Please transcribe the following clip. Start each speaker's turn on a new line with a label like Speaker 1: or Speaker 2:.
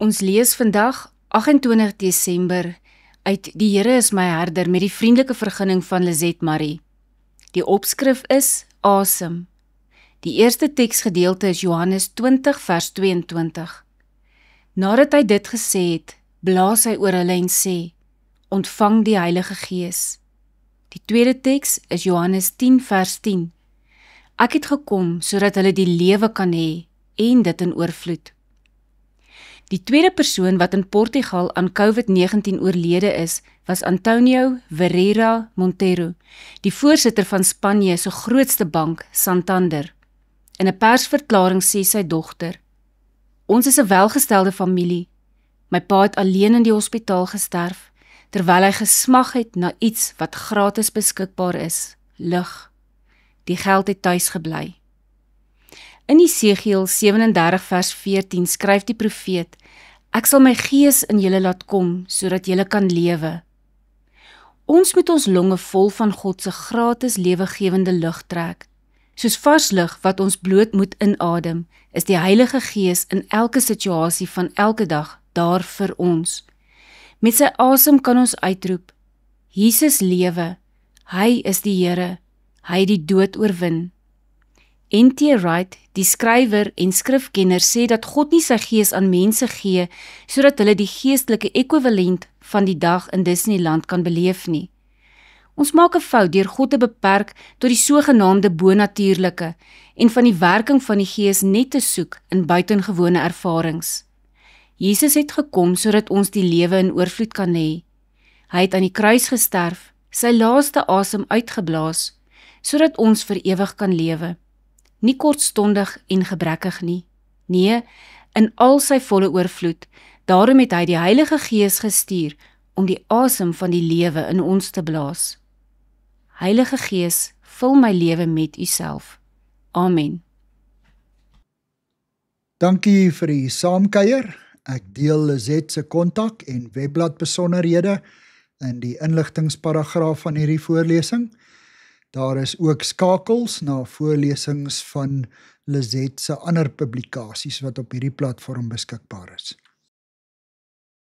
Speaker 1: Ons lees vandag 28 Desember uit Die Here is my herder met die vriendelike vergunning van Lizette Marie. Die opskrif is Asem. Die eerste teksgedeelte is Johannes 20 vers 22. Nadat hy dit gesê het, blaas hy oor hulle en sê, ontvang die Heilige Gees. Die tweede teks is Johannes 10 vers 10. Ek het gekom sodat hulle die lewe kan hê en dit in oorvloed. Die tweede persoon wat in Portugal aan COVID-19 oorlede is, was Antonio Ferreira Monteiro, die voorsitter van Spanje se grootste bank, Santander. In 'n persverklaring sê sy dogter, ons is 'n welgestelde familie. My pa het alleen in die hospitaal gesterf, terwyl hy gesmag het na iets wat gratis beskikbaar is, lig. Die geld het tuis gebly. In Esegiel 37 vers 14 skryf die profeet, ek sal my gees in julle laat kom, sodat julle kan lewe. Ons moet ons longe vol van God se gratis lewegewende lug trek. Soos vars lug wat ons bloot moet inadem, is die Heilige Gees in elke situasie van elke dag daar vir ons. Met sy asem kan ons uitroep, Jesus lewe, hy is die Here, hy het die dood oorwin. N.T. Wright, die skrywer en skrifkenner, sê dat God nie sy gees aan mense gee, sodat hulle die geestelike ekwivalent van die dag in Disneyland kan beleef nie. Ons maak 'n fout deur God te beperk tot die sogenaamde bonatuurlike en van die werking van die gees net te soek in buitengewone ervarings. Jesus het gekom sodat ons die lewe in oorvloed kan hê. Hy het aan die kruis gesterf, sy laaste asem uitgeblaas, sodat ons vir ewig kan lewe. Nie kortstondig en gebrekkig nie. Nee, in al sy volle oorvloed. Daarom het hy die Heilige Gees gestuur om die asem van die lewe in ons te blaas. Heilige Gees, vul my lewe met U self. Amen.
Speaker 2: Dankie vir die saamkuier. Ek deel Lizette se kontak en webblad besonderhede in die inligtingsparagraaf van hierdie voorlesing. Daar is ook skakels na voorlesings van Lizette se ander publikasies wat op hierdie platform beskikbaar is.